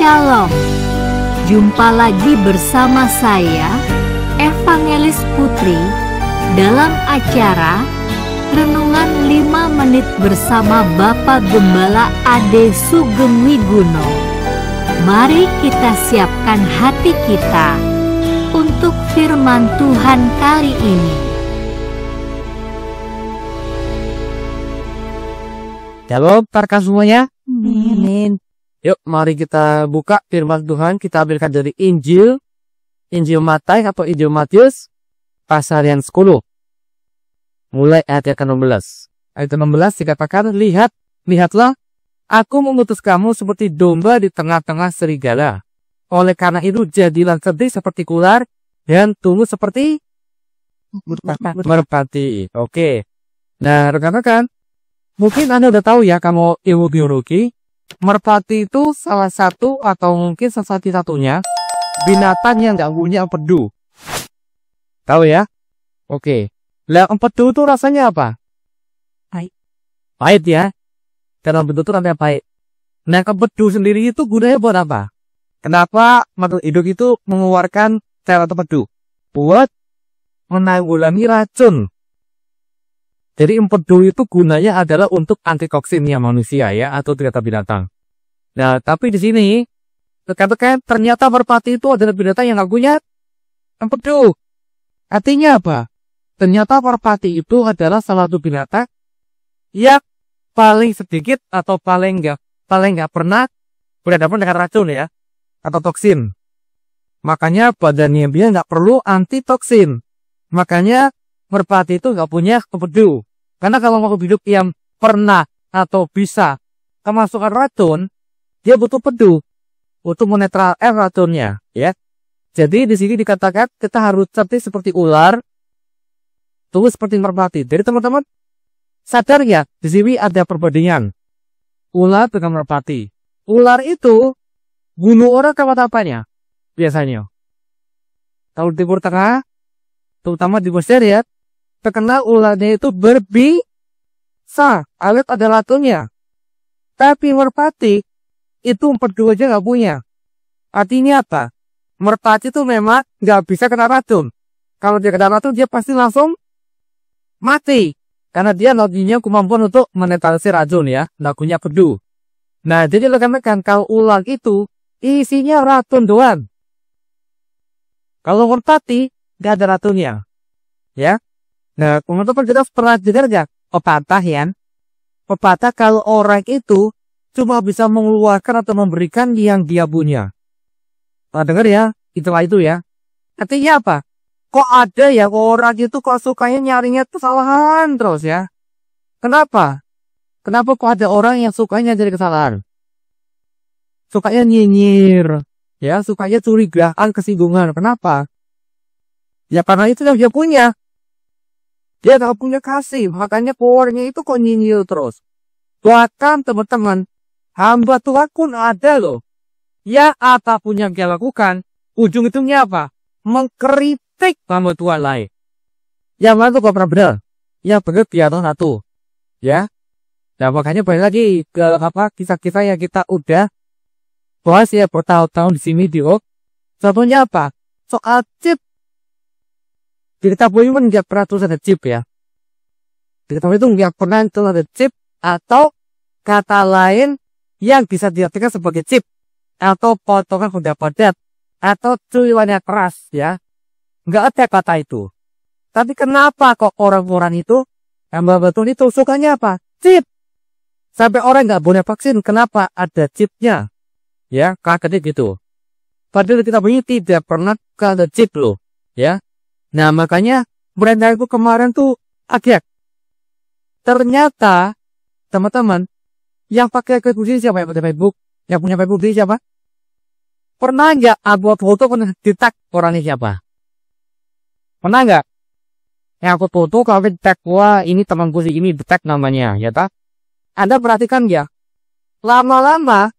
Shalom. Jumpa lagi bersama saya, Evangelis Putri, dalam acara Renungan 5 Menit bersama Bapak Gembala Ade Sugeng Wiguno. Mari kita siapkan hati kita untuk firman Tuhan kali ini. Shalom, rekan semuanya. Amin. Yuk, mari kita buka firman Tuhan. Kita ambilkan dari Injil Matai atau Injil Matius, pasal yang 10. Mulai ayat yang ke-16. Ayat ke-16 dikatakan, lihatlah, aku mengutus kamu seperti domba di tengah-tengah serigala. Oleh karena itu, jadilah cerdik seperti ular dan tumbuh seperti merpati. Oke. Nah, rekan-rekan, mungkin Anda udah tahu ya, kamu ilmu biologi. Merpati itu salah satu atau mungkin satu-satunya binatang yang nggak punya empedu. Tahu ya? Oke. Lah, empedu itu rasanya apa? Pahit ya. Dalam bentuk itu rasanya pahit. Nah, empedu sendiri itu gunanya buat apa? Kenapa makhluk hidup itu mengeluarkan cairan empedu? Buat menanggulangi racun. Jadi empedu itu gunanya adalah untuk antitoksinnya manusia ya, atau binatang. Nah, tapi di sini rekan-rekan, ternyata merpati itu adalah binatang yang nggak punya empedu. Artinya apa? Ternyata merpati itu adalah salah satu binatang yang paling sedikit atau paling nggak pernah berhadapan dengan racun ya, atau toksin. Makanya badannya dia nggak perlu antitoksin. Makanya merpati itu nggak punya empedu. Karena kalau makhluk hidup yang pernah atau bisa kemasukan racun, dia butuh empedu untuk menetralkan racunnya, ya. Jadi di sini dikatakan kita harus cerdik seperti ular, tumbuh seperti merpati. Jadi teman-teman sadar ya, di sini ada perbandingan ular dengan merpati. Ular itu bunuh orang lewat apanya? Biasanya tahu Timur Tengah, terutama di Mesir ya, terkenal ularnya itu berbisa, alias ada racunnya. Tapi merpati itu empedu aja nggak punya. Artinya apa? Merpati itu memang nggak bisa kena racun. Kalau dia kena racun, dia pasti langsung mati. Karena dia nggak punya kemampuan untuk menetralisir racun ya, nggak punya empedu. Nah, jadi rekan-rekan, kalau ular itu isinya racun doang. Kalau merpati nggak ada racunnya, ya. Nah, teman-teman kita pernah dengar nggak pepatah ya? Pepatah kalau orang itu cuma bisa mengeluarkan atau memberikan yang dia punya. Pernah dengar ya? Itulah itu ya. Artinya apa? Kok ada ya orang itu kok sukanya nyarinya kesalahan terus ya? Kenapa? Kenapa kok ada orang yang sukanya jadi kesalahan? Sukanya nyinyir, ya, sukanya curigaan, kesinggungan. Kenapa? Ya karena itu yang dia punya. Dia gak punya kasih, makanya powernya itu kok nyinyir terus. Bahkan teman-teman, hamba Tuhan pun ada loh. Ya apapun yang dia lakukan, ujung-ujungnya apa? Mengkritik hamba Tuhan lain. Yang mana tuh gak pernah benar. Yang benar biar satu. Ya. Nah makanya balik lagi ke kisah-kisah yang kita udah bahas ya bertahun-tahun di sini di OK. Contohnya apa? Soal chip. Di kitab Wahyu nggak pernah tulis ada chip ya. Di kitab itu nggak pernah tulis ada chip atau kata lain yang bisa diartikan sebagai chip atau potongan benda padat atau cuilan yang keras ya. Nggak ada kata itu. Tapi kenapa kok orang-orang itu hamba betul itu sukanya apa? Chip. Sampai orang nggak boleh vaksin, kenapa ada chipnya? Ya, kagetnya gitu. Padahal kitab ini tidak pernah ada chip loh, ya. Nah makanya berita itu kemarin tuh kaget. Ternyata teman-teman yang pakai Facebook ini siapa yang pakai Facebook? Yang punya Facebook ini siapa? Pernah nggak upload foto pernah di-tag orangnya siapa? Pernah nggak? Yang upload foto kalau di-tag, wah ini temanku sih ini di-tag namanya, ya tak? Anda perhatikan ya? Lama-lama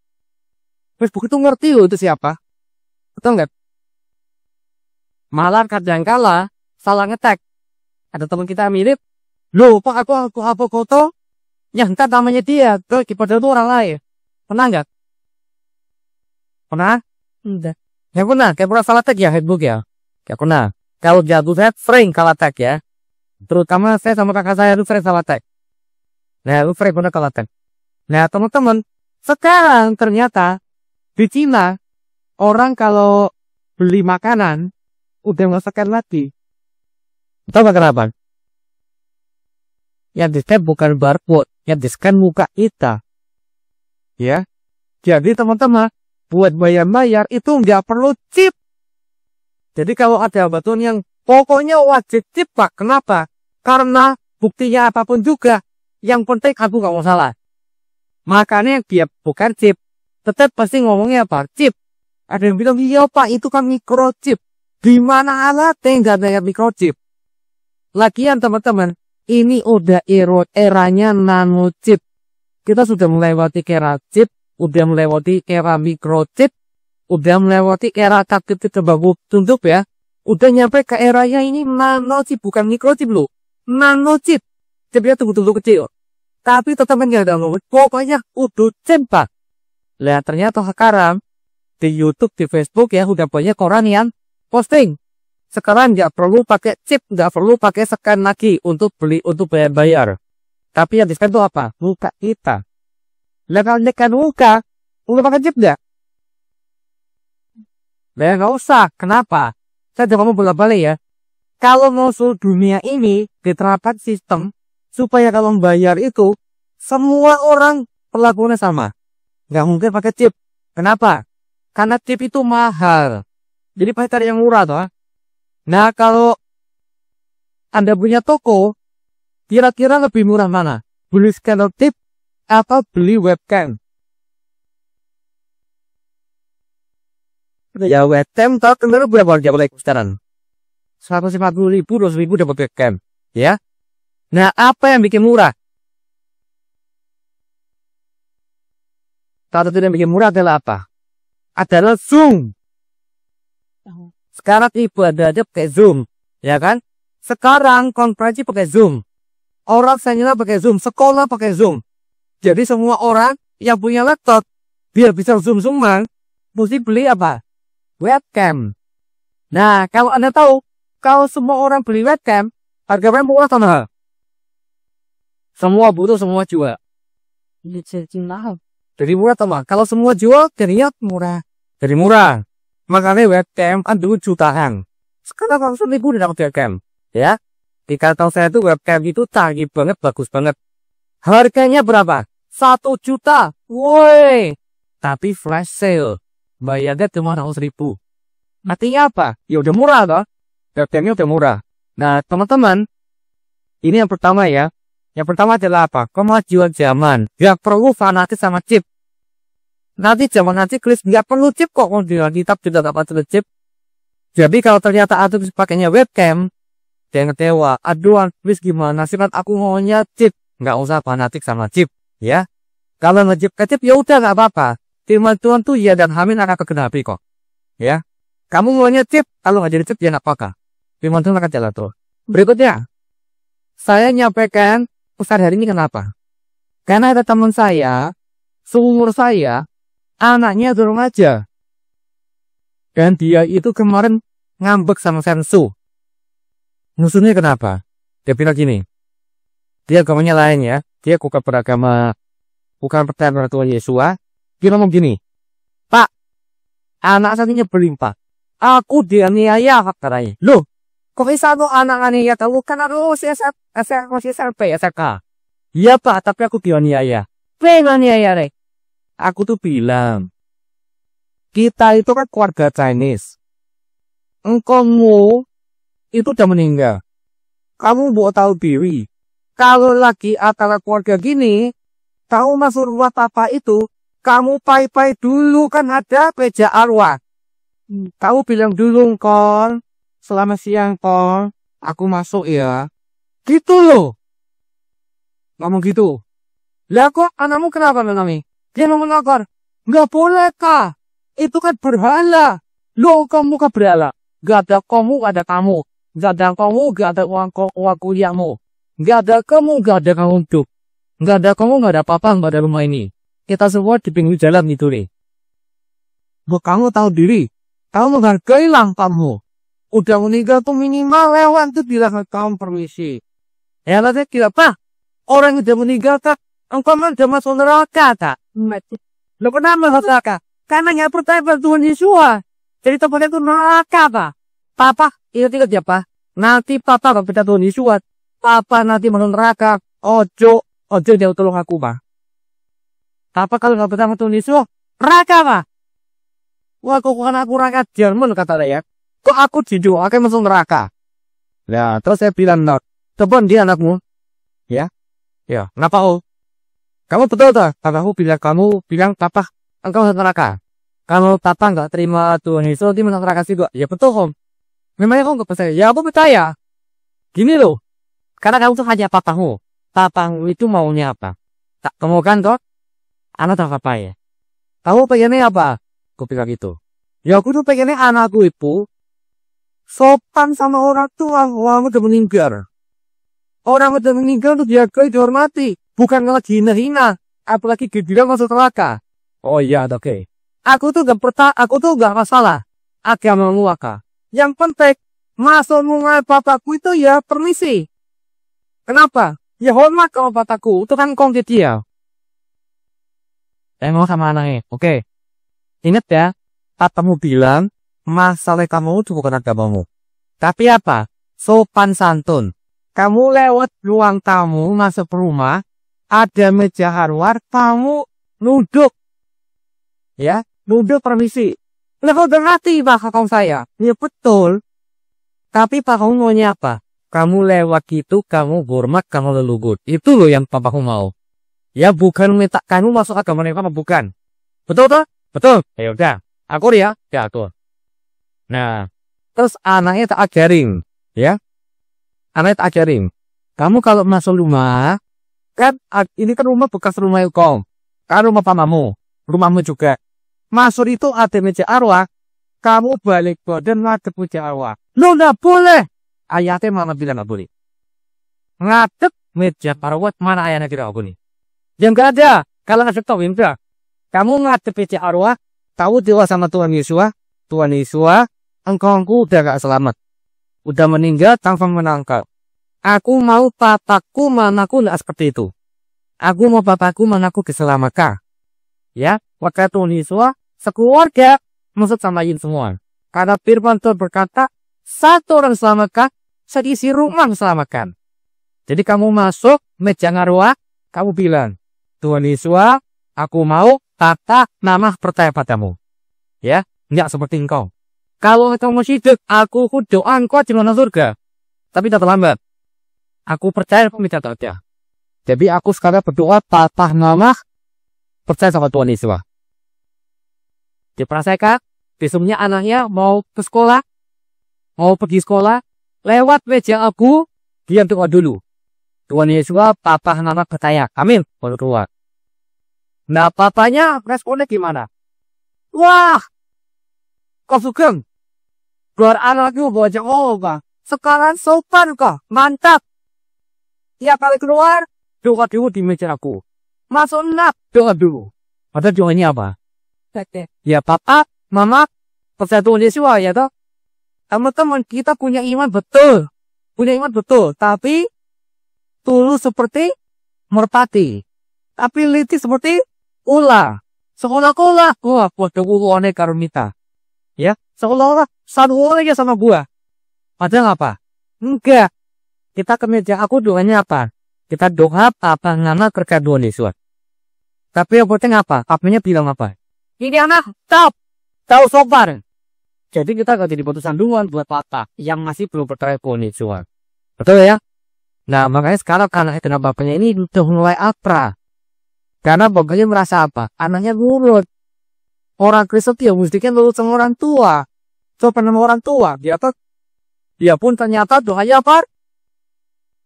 Facebook itu ngerti loh itu siapa? Betul nggak? Malah kadangkala salah ngetek. Ada teman kita mirip, loh pak aku foto, yang ntar namanya dia, padahal itu orang lain. Pernah nggak? Pernah? Enggak. Kayak pernah salah tag ya Facebook ya? Kayak pernah. Kalau jatuh saya sering salah tag ya. Terutama saya sama kakak saya itu sering salah tag. Nah, lu sering pernah salah tag. Nah, teman-teman, sekarang ternyata di Cina orang kalau beli makanan udah nggak scan lagi. Tahu nggak kenapa? Yang di-scan bukan barcode, yang di-scan muka kita. Ya, jadi teman-teman, buat bayar-bayar itu nggak perlu chip. Jadi kalau ada batuan yang pokoknya wajib chip Pak, kenapa? Karena buktinya apapun juga, yang penting aku nggak masalah. Makanya dia bukan chip, tetap pasti ngomongnya apa? Chip. Ada yang bilang, iya Pak, itu kan microchip. Gimana alatnya nggak ada yang microchip? Lagian teman-teman, ini udah eranya nanochip. Kita sudah melewati era chip, udah melewati era microchip, udah melewati era kaki terbaru tunduk ya. Udah nyampe ke eranya ini nanochip, bukan microchip loh. Nanochip. Chipnya tunggu-tunggu kecil. Tapi tetap nggak ada ngomong. Pokoknya udah chip Pak. Lihat ternyata sekarang di YouTube, di Facebook ya udah banyak orang yang posting. Sekarang nggak perlu pakai chip, nggak perlu pakai scan lagi untuk beli, untuk bayar-bayar. Tapi yang di-scan itu apa? Muka kita. Kalau scan muka, udah pakai chip nggak? Nggak usah. Kenapa? Saya udah ngomong bolak-balik ya. Kalau mau seluruh dunia ini diterapkan sistem supaya kalau bayar itu semua orang perlakuannya sama. Nggak mungkin pakai chip. Kenapa? Karena chip itu mahal. Jadi pasti cari yang murah toh. Nah, kalau Anda punya toko, kira-kira lebih murah mana? Beli scanner chip atau beli webcam? Ya webcam tahu bener berapa harga mulai sekarang? 150.000, 200.000 dapat webcam, ya. Nah, apa yang bikin murah? Satu yang bikin murah adalah apa? Adalah Zoom. Sekarang ibu ada pakai Zoom, ya kan? Sekarang konferensi pakai Zoom. Orang senior pakai Zoom, sekolah pakai Zoom. Jadi semua orang yang punya laptop, biar bisa Zoom-Zooman, mesti beli apa? Webcam. Nah, kalau Anda tahu, kalau semua orang beli webcam, harganya murah atau mahal? Semua butuh, semua jual. Jadi murah atau mahal? Kalau semua jual, jadinya murah. Jadi murah. Makanya webcam kan dulu jutaan. Sekarang kalau 1.000 udah dapat webcam. Ya. Di kantong saya itu webcam itu canggih banget, bagus banget. Harganya berapa? 1 juta. Woi. Tapi flash sale. Bayarnya cuma 100.000. Artinya apa? Ya udah murah toh. Webcamnya udah murah. Nah teman-teman. Ini yang pertama ya. Yang pertama adalah apa? Kemajuan zaman. Gak perlu fanatik sama chip. Nanti zaman nanti klis nggak perlu chip kok, kitab juga nggak perlu chip. Jadi kalau ternyata aku pakainya webcam, jangan kecewa. Aduh, klis gimana sih kan aku maunya chip, nggak usah fanatik sama chip, ya. Kalau ngechip ke chip ya udah nggak apa-apa. Firman Tuhan tuh ya dan amin akan kegenapi kok, ya. Kamu maunya chip, kalau nggak jadi chip ya nggak apa-apa. Firman Tuhan akan jalan tuh. Berikutnya, saya nyampaikan pesan hari ini kenapa? Karena ada teman saya, seumur saya. Anaknya dorong aja. Dan dia itu kemarin ngambek sama Sensu. Musuhnya kenapa? Dia bilang gini. Dia agamanya lain ya. Dia bukan beragama, bukan percaya orang tua Yesua. Dia ngomong gini. Pak, anak saya nyebelin Pak. Aku dianiaya katanya. Loh, kok bisa tuh anak aniaya tahu kan aku masih SMP SK. Iya Pak, tapi aku dianiaya. Dianiaya rek. Aku tuh bilang, kita itu kan keluarga Chinese. Engkaumu itu udah meninggal. Kamu mau tahu diri. Kalau lagi acara keluarga gini, tahu masuk rumah papa itu, kamu pai-pai dulu kan ada meja arwah. Kamu bilang dulu Kong, selamat siang Kong, aku masuk ya. Gitu loh. Ngomong gitu. Lah kok anakmu kenapa Nami? Dia mau melanggar. Nggak boleh kah? Itu kan berhala. Loh kamu kan berhala. Nggak ada kamu, nggak ada kamu. Nggak ada kamu, nggak ada uang kuliahmu. Nggak ada kamu, nggak ada kamu hidup. Nggak ada kamu, nggak ada apa-apa, nggak ada rumah ini. Kita semua di pinggir jalan itu nih. Kamu tahu diri. Kamu menghargai kamu. Udah meninggal tuh minimal lewat tuh bilang ke kamu permisi. Ya nanti kira apa? Orang yang udah meninggal tak? Engkau mah udah masuk neraka tak? Lo kenapa masuk neraka? Karena nggak percaya pada Tuhan Yesus. Jadi tempatnya itu neraka pak. Papa, ingat ya pak. Nanti papa gak percaya Tuhan Yesus. Papa nanti masuk neraka. Ojo dia tolong aku pak. Papa kalau gak percaya Tuhan Yesus, neraka pak. Wah kok kan aku rakyat Jerman kata dia. Kok aku jujur, aku masuk neraka. Ya, terus saya bilang, telepon dia anakmu. Ya, kenapa oh? Kamu betul tak? Aku bilang, kamu bilang papa, engkau masuk neraka. Kalau papa nggak terima Tuhan Yesus, dia masuk neraka juga. Ya betul om. Memangnya kamu nggak percaya? Ya aku percaya. Gini loh, karena kamu tuh hanya papamu. Papamu itu maunya apa? Tak kamu kan toh? Anak tak apa ya? Kamu pengennya apa? Aku bilang gitu. Ya aku tuh pengennya anakku itu sopan sama orang tua. Orang udah meninggal. Orang udah meninggal tuh dihargai, dihormati. Bukan lagi hina-hina. Apalagi dibilang masuk neraka. Oh iya, oke. Aku tuh gak masalah. Agamamu apa? Yang penting masuk rumah papaku itu ya permisi. Kenapa? Ya hormat kalau papaku. Itu kan kong dia. Mau sama anaknya. Oke. Ingat ya. Papamu bilang masalah kamu itu bukan agamamu. Tapi apa? Sopan santun. Kamu lewat ruang tamu masuk rumah, ada meja harwar, kamu nunduk. Ya, nunduk permisi. Level berarti pak kakak saya. Ya betul. Tapi pak kamu maunya apa? Kamu lewat itu, kamu hormat, kamu leluhur. Itu loh yang papaku mau. Ya bukan minta kamu masuk agama mereka, bukan. Betul toh? Betul. Ya udah. Akur ya? Ya akur. Nah, terus anaknya tak ajarin, ya. Anaknya tak ajarin. Kamu kalau masuk rumah, kan ini kan rumah bekas rumah Kom. Kan rumah pamamu, rumahmu juga. Masuk itu ada meja arwah, kamu balik badan ngadep meja arwah. Lo nggak boleh. Ayatnya mama bilang nggak boleh. Ngadep meja arwah mana ayatnya kira aku nih? Yang nggak ada. Kalau ngadep tau enggak. Kamu ngadep meja arwah, tahu dewa sama Tuhan Yesus. Tuhan Yesus, engkau udah gak selamat. Udah meninggal tanpa menangkap. Aku mau papaku manaku gak seperti itu. Aku mau papaku manaku keselamatan. Ya, waktu Tuhan Yesus, sekeluarga masuk samain semua. Karena firman Tuhan berkata, satu orang selamatkan, seisi rumah selamatkan. Jadi kamu masuk meja arwah, kamu bilang, Tuhan Yesus, aku mau tata nama percaya padamu. Ya, enggak seperti engkau. Kalau kamu masih hidup, aku doa engkau di mana surga. Tapi tak terlambat. Aku percaya peminta saja. Jadi aku sekarang berdoa tata nama percaya sama Tuhan Yesus. Diperhatikan, besoknya anaknya mau ke sekolah, mau pergi sekolah, lewat meja aku, dia doa dulu. Tuhan Yesus, papa nama percaya. Amin. Baru keluar. Nah, papanya responnya gimana? Wah, kau sugeng. Keluar anakku baca bang. Sekarang sopan kok, mantap. Tiap kali keluar, doa dulu di meja aku. Masuk nak, doa dulu. Padahal doanya apa? Ya papa, mama, percaya Tuhan Yesus ya toh. Teman-teman kita punya iman betul. Punya iman betul, tapi tulus seperti merpati. Tapi liti seperti ular. Sekolah-kolah. Wah, bodoh uwane karmita. Ya, seolah-olah satu aja sama gua. Padahal apa? Enggak. Kita ke meja aku doanya apa? Kita doa apa nama kerja Tuhan Yesus. Tapi yang penting apa? Apanya bilang apa? Ini anak, tahu sopan. Jadi kita gak jadi putusan duluan buat patah yang masih belum percaya Tuhan Yesus. Betul ya? Nah, makanya sekarang karena bapaknya ini udah mulai akrab. Karena bapaknya merasa apa? Anaknya nurut. Orang Kristen dia mesti kan nurut sama orang tua. Sopan sama orang tua. Dia pun ternyata doanya apa?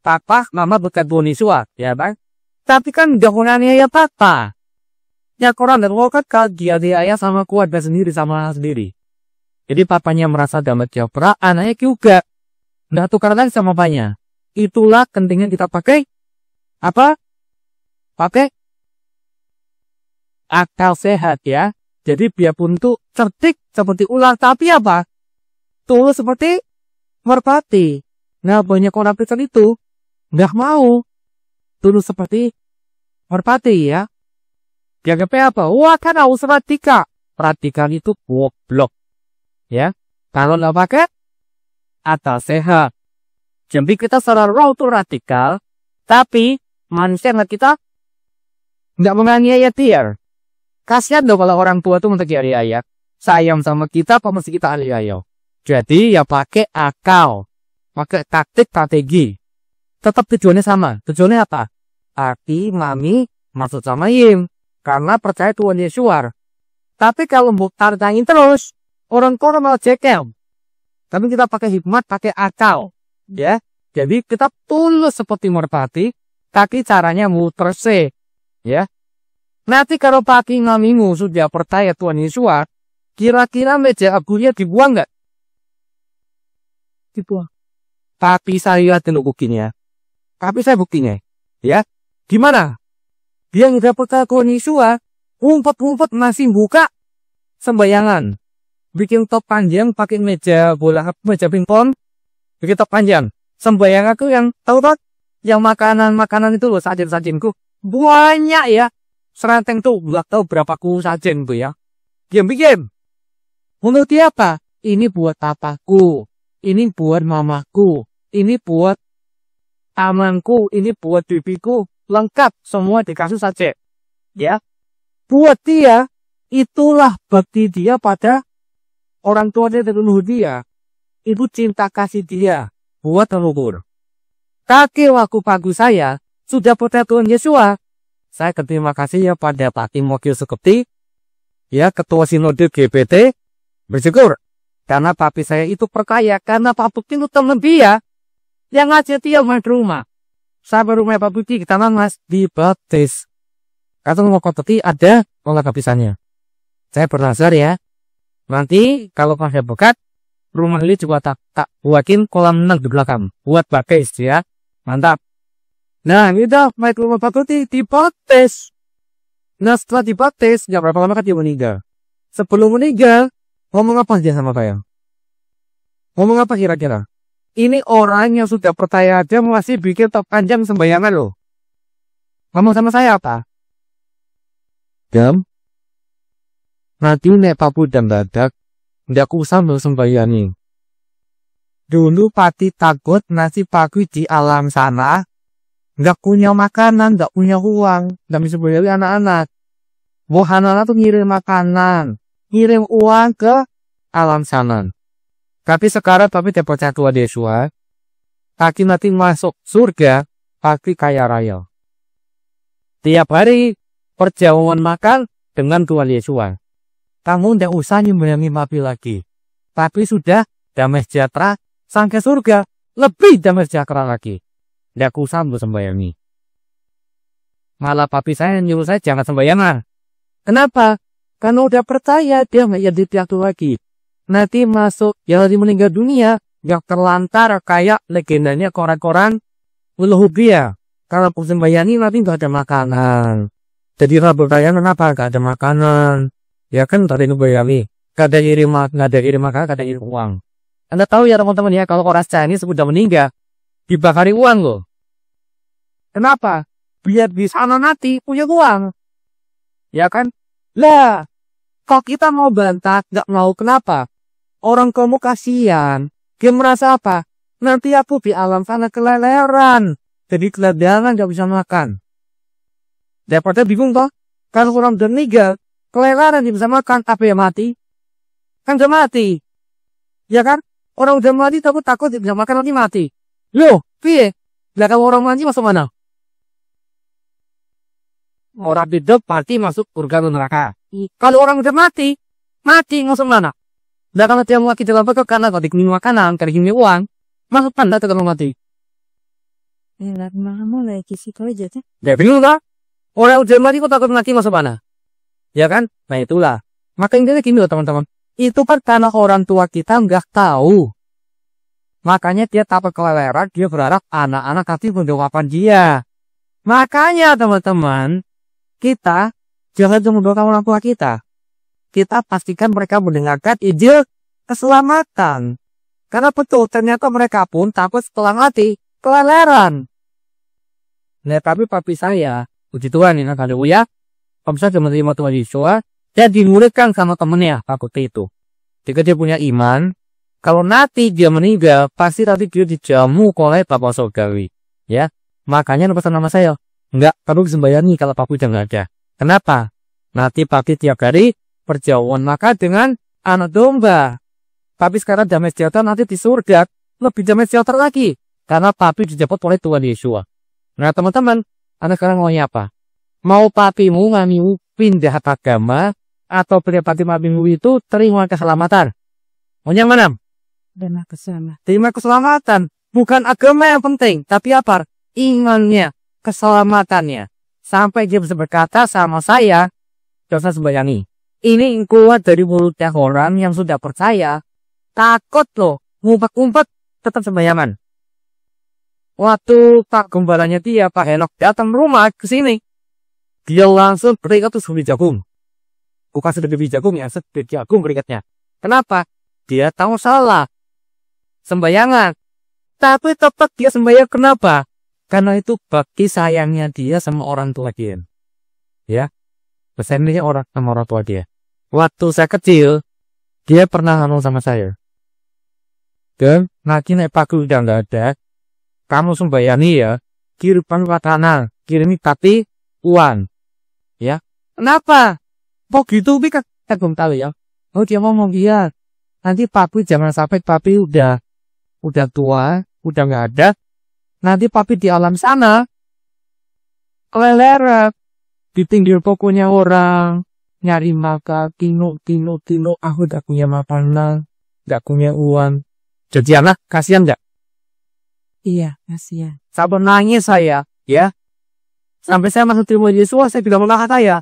Papa, mama berkat Tuhan Yesus. Ya bang? Tapi kan doanya ya papa. Ya Quran dan Wakat dia ayah sama keluarga sendiri sama anak sendiri. Jadi papanya merasa damai japra, anaknya juga. Nggak tukar lagi sama papanya. Itulah pentingnya kita pakai apa? Pakai akal sehat ya. Jadi biarpun tuh cerdik seperti ular, tapi apa? Tulus seperti merpati. Nah, banyak orang Kristen itu nggak mau tulus seperti merpati ya. Dianggapnya apa? Wah, kan harus radikal. Radikal itu goblok. Ya, kalau nggak pakai atau sehat. Jadi kita secara raw itu radikal, tapi manusia kita nggak menganiaya dia. Kasihan dong kalau orang tua tuh menganiaya. Sayang sama kita, apa mesti kita aniaya? Jadi ya pakai akal, pakai taktik, strategi. Tetap tujuannya sama. Tujuannya apa? Aki, mami, maksud sama Yim. Karena percaya Tuhan Yesus. Tapi kalau mau tantangin terus, orang tua malah jekel. Tapi kita pakai hikmat, pakai akal. Ya, jadi kita tulus seperti merpati, tapi caranya muter se. Ya. Nanti kalau pagi ngamimu sudah percaya Tuhan Yesus, kira-kira meja abunya dibuang nggak? Dibuang. Tapi saya ada buktinya. Tapi saya buktinya. Ya. Gimana? Dia nggak percaya Tuhan Yesus, umpet-umpet masih buka sembayangan. Bikin top panjang pakai meja bola, meja pingpong. Bikin top panjang. Sembayang aku yang tahu tak? Yang makanan itu loh, sajen-sajinku. Banyak ya. Seranteng tuh, nggak tahu berapa ku sajen tuh ya. Dia bikin. Menurut dia apa? Ini buat papaku. Ini buat mamaku. Ini buat amanku. Ini buat bibiku. Lengkap. Semua dikasih saja. Ya. Buat dia, itulah bakti dia pada orang tua dia leluhur dia. Itu cinta kasih dia buat leluhur. Kakek waktu pagu saya sudah percaya Tuhan Yesus. Saya terima kasih ya pada Pak Timothy Sukepti, ya ketua sinode GPT. Bersyukur karena papi saya itu perkaya, karena Pak Bukti itu teman dia yang ngajak dia main ke rumah. Saya baru main Pak Bukti, kita mas dibaptis. Kata mau kototi ada nggak kebisannya. Saya bernazar ya. Nanti kalau pada bekat, rumah ini juga tak buatin kolam renang di belakang. Buat baptis ya. Mantap. Nah, kita main ke rumah Pak Bukti dibaptis. Nah, setelah dibaptis, ya berapa lama kan dia meninggal. Sebelum meninggal, ngomong apa dia sama saya? Ngomong apa kira-kira? Ini orang yang sudah percaya aja masih bikin top panjang sembayangan loh. Ngomong sama saya apa? Jam? Nanti nek papu dan dadak, ndak usah sembayangi. Dulu pati takut nasi pagi di alam sana, nggak punya makanan, nggak punya uang, nggak bisa bayar anak-anak. Wah, anak-anak tuh ngirim makanan, ngirim uang ke alam sana. Tapi sekarang tapi percaya Tuhan Yesus, kaki nanti masuk surga, kaki kaya raya. Tiap hari perjalanan makan dengan Tuhan Yesus. Kamu tidak usah nyembayangi papi lagi. Papi sudah damai sejahtera sampai surga, lebih damai sejahtera lagi. Tidak usah sembayangi. Malah papi saya nyuruh saya jangan sembayangan. Kenapa? Karena udah percaya dia nggak jadi piatu lagi. Nanti masuk yang lagi meninggal dunia, nggak terlantar kayak legendanya koran-koran leluhur dia. Kalau sembayangi nanti nggak ada makanan. Jadi kalau bertanya kenapa nggak ada makanan? Ya kan tadi ngebayami. Nggak ada kirim makanan, nggak ada kirim uang. Anda tahu ya teman-teman ya, kalau orang Chinese sudah meninggal, dibakari uang loh. Kenapa? Biar di sana nanti punya uang. Ya kan? Lah, kok kita mau bantah, nggak mau kenapa? Orang kamu kasihan. Dia merasa apa? Nanti aku di alam sana keleleran. Jadi kelebihan nggak bisa makan. Daripada bingung toh? Kalau orang udah meninggal, keleleran dia bisa makan, apa ya mati? Kan udah mati. Ya kan? Orang udah mati takut dia bisa makan nanti mati. Loh, piye? Lah kalau orang mati masuk mana? Orang hidup pasti masuk surga atau neraka. Kalau orang udah mati masuk mana? Nah kalau dia mati dalam bekal karena kalau dikini makanan, kalau dikini uang, masuk tanda kalau mati. Enak mama lagi sih kalau jatuh. Dia bingung kan? Orang udah mati kok takut mati masuk mana? Ya kan? Nah itulah. Maka intinya gini loh teman-teman. Itu kan karena orang tua kita nggak tahu. Makanya dia takut keleleran, dia berharap anak-anak nanti mendoakan dia. Makanya teman-teman, kita jangan mendoakan orang tua kita. kita pastikan mereka mendengarkan Injil keselamatan. Karena betul, ternyata mereka pun takut setelah mati, keleleran. Nah, tapi papi saya, puji Tuhan ini, haleluya, kalau bisa dia menerima Tuhan Yesus, dia dimuridkan sama temennya, takut itu. Jika dia punya iman, kalau nanti dia meninggal, pasti nanti dia dijamu oleh Bapa Surgawi. Ya, makanya pesan nama saya, enggak perlu disembayangi kalau papi udah nggak ada. Kenapa? Nanti papi tiap hari perjauhan maka dengan anak domba. Papi sekarang damai sejahtera, nanti di surga lebih damai sejahtera lagi. Karena papi dijemput oleh Tuhan Yesus. Nah teman-teman, anak sekarang maunya apa? Mau papimu ngamimu pindah agama, atau papimu itu terima keselamatan? Maunya mana? Dan keselamatan. Terima keselamatan. Bukan agama yang penting, tapi apa? Imannya, keselamatannya. Sampai dia bisa berkata sama saya, jangan sembayangi. Ini kuat dari mulutnya orang yang sudah percaya. Takut loh, ngumpet-ngumpet tetap sembayangan. Waktu Pak Gembalanya dia, Pak Henok datang rumah ke sini, dia langsung berikat tuh beli jagung. Bukan sedikit beli jagung ya, sedikit jagung berikatnya. Kenapa? Dia tahu salah. Sembayangan. Tapi tetap dia sembahyang, kenapa? Karena itu bagi sayangnya dia sama orang tua dia. Ya. Besarnya orang sama orang tua dia. Waktu saya kecil, dia pernah ngomong sama saya. Dan nanti naik paku udah nggak ada. Kamu sembayangi ya. Kirimkan tanah. Kirimi tapi uang. Ya. Kenapa? Kok gitu? Kita belum tahu ya. Oh dia ngomong dia. Nanti papi jangan sampai papi udah tua, udah nggak ada. Nanti papi di alam sana keleleran di pinggir pokoknya orang nyari makan, tino, aku gak punya makanan, gak punya uang. Jadi anak kasihan gak? Iya, kasihan. Sampai nangis saya, ya. Sampai saya masuk terima Yesus, saya bilang sama saya.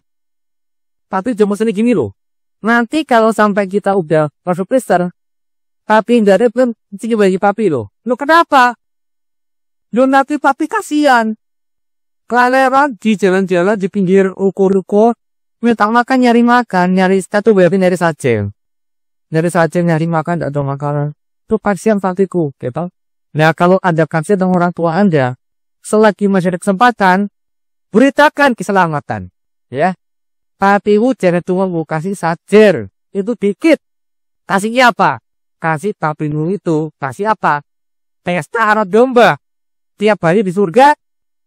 Tapi cuma sini gini loh. Nanti kalau sampai kita udah masuk Kristen, papi nggak ada pun cium bagi papi loh. Lo kenapa? Lo nanti papi kasihan. Keleleran di jalan-jalan di pinggir ruko-ruko, minta makan, nyari satu berarti nyari sajen, nyari makan, tidak ada makanan. Itu kasihan papiku, gitu. Nah kalau ada kasihan dengan orang tua Anda, selagi masih ada kesempatan, beritakan keselamatan, ya. Papimu jangan cuma mau kasih sajer, itu dikit. Kasihnya apa? Kasih papimu itu, kasih apa? Pesta anak domba. Tiap hari di surga,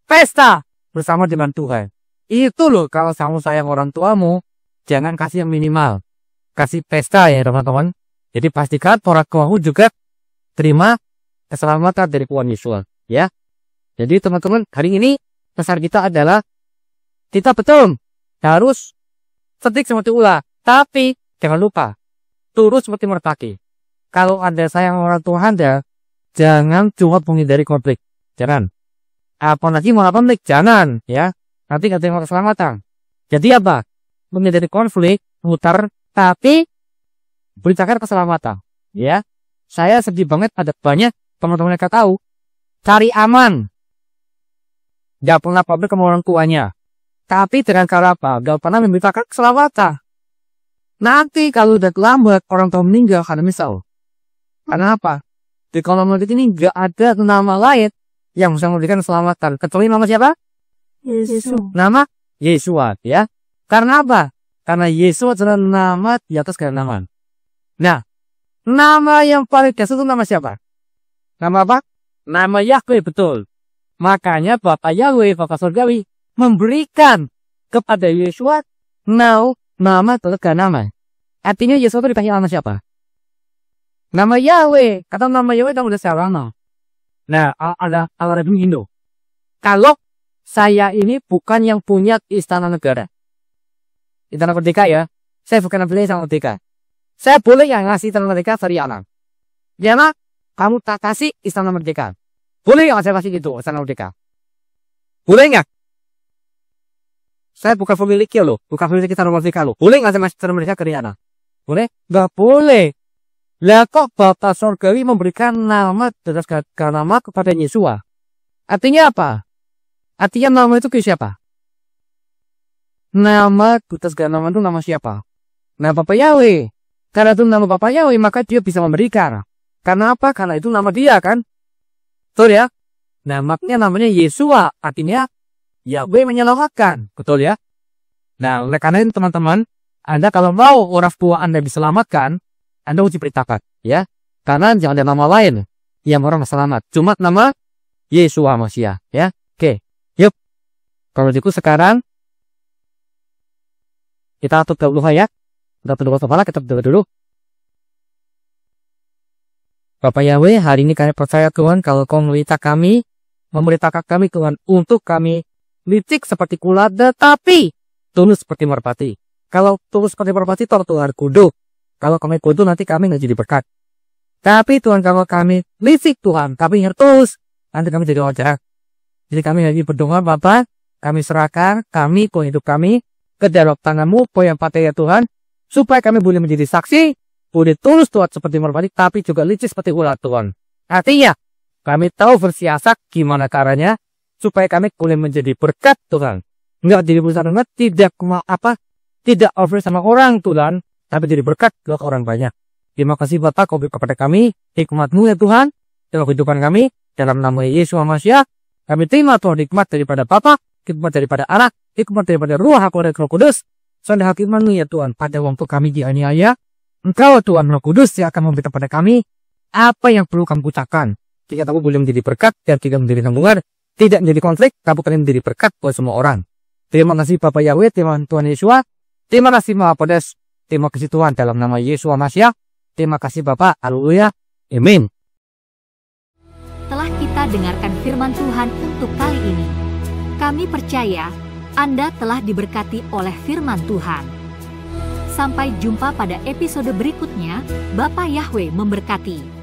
pesta bersama dengan Tuhan. Itu loh kalau kamu sayang orang tuamu, jangan kasih yang minimal. Kasih pesta ya teman-teman. Jadi pastikan orang tuamu juga terima keselamatan dari Tuhan Yesus. Ya. Jadi teman-teman, hari ini pesan kita adalah kita betul harus setik seperti ular. Tapi jangan lupa, turut seperti merpati. Kalau Anda sayang orang tua Anda, jangan cuma menghindari konflik. Jangan. Apalagi mau konflik, jangan. Ya. Nanti nggak terima keselamatan. Jadi apa? Menghindari konflik, mutar, tapi beritakan keselamatan. Ya. Saya sedih banget ada banyak teman-teman yang tahu. Cari aman. Gak pernah pabrik sama orang tuanya. Tapi dengan cara apa? Gak pernah memberitakan keselamatan. Nanti kalau udah terlambat, orang tua meninggal karena misal. Karena apa? Di kolom ini gak ada nama lain yang bisa memberikan keselamatan. Kecuali nama siapa? Yesus. Nama Yesus, ya. Karena apa? Karena Yesus adalah nama di atas segala nama. Nah, nama yang paling dasar itu nama siapa? Nama apa? Nama Yahweh, betul. Makanya Bapak Yahweh, Bapak Surgawi, memberikan kepada Yesus nama terlega nama. Artinya Yesus itu dipanggil nama siapa? Nama Yahweh. Kata nama Yahweh itu udah sarana. Nah, ada Indo. Kalau saya ini bukan yang punya istana negara. Istana merdeka ya. Saya bukan beli istana merdeka. Saya boleh yang ngasih istana merdeka dari anak. Jangan kamu tak kasih istana merdeka. Boleh nggak saya kasih gitu istana merdeka? Boleh nggak? Saya bukan pemilik loh. Bukan pemilik istana merdeka loh. Boleh nggak saya kasih istana merdeka dari anak? Boleh? Nggak boleh. Lah kok Bapak Surgawi memberikan nama nama kepada Yesus? Artinya apa? Artinya nama itu ke siapa? Nama atas nama itu nama siapa? Nah, Bapak Yahweh. Karena itu nama Bapak Yahweh, maka dia bisa memberikan. Karena apa? Karena itu nama dia kan. Betul ya? Nah, makanya namanya Yesua. Artinya Yahweh menyelamatkan. Betul ya? Nah, oleh karena itu teman-teman, Anda kalau mau orang tua Anda diselamatkan, Anda uji beritakat. Ya. Karena jangan ada nama lain yang orang selamat. Cuma nama Yesua Masiah. Ya. Oke. Yuk. Kalau gitu sekarang, kita tutup dulu ya. Kita tutup kepala, kita berdoa dulu. Bapak Yahweh, hari ini kami percaya Tuhan kalau Kau memberitakan kami Tuhan untuk kami licik seperti kulada, tapi tulus seperti merpati. Kalau tulus seperti merpati, Tuhan kudu. Kalau kami kudu, nanti kami nggak jadi berkat. Tapi Tuhan, kalau kami licik Tuhan, kami tulus, nanti kami jadi ojek. Jadi kami lagi berdoa, Bapak, kami serahkan kami, hidup kami, ke dalam tangan-Mu, yang patah ya Tuhan, supaya kami boleh menjadi saksi, boleh tulus Tuhan seperti merpati, tapi juga licik seperti ular Tuhan. Artinya, kami tahu bersiasat gimana caranya, supaya kami boleh menjadi berkat Tuhan. Enggak jadi besar banget, tidak over sama orang Tuhan, tapi jadi berkat ke orang banyak. Terima kasih Bapak, Kau beri kepada kami, hikmat-Mu ya Tuhan, dalam kehidupan kami, dalam nama Yesus Masiah, kami terima Tuhan hikmat daripada Bapa, hikmat daripada Anak, hikmat daripada Ruh HaKudus, Roh Kudus, soal hikmat-Mu ya Tuhan, pada waktu kami dianiaya, Engkau Tuhan Roh Kudus yang akan memberi kepada kami apa yang perlu kami ucapkan. Jika kami boleh menjadi berkat dan tidak menjadi tanggungan, tidak menjadi konflik, tapi kami menjadi berkat buat semua orang. Terima kasih Bapak Yahweh, terima Tuhan Yesus, terima kasih Maha Pedas, terima kasih Tuhan dalam nama Yesus Masiah, terima kasih Bapak, haleluya, amin. Telah kita dengarkan firman Tuhan untuk kali ini. Kami percaya Anda telah diberkati oleh firman Tuhan. Sampai jumpa pada episode berikutnya. Bapak Yahweh memberkati.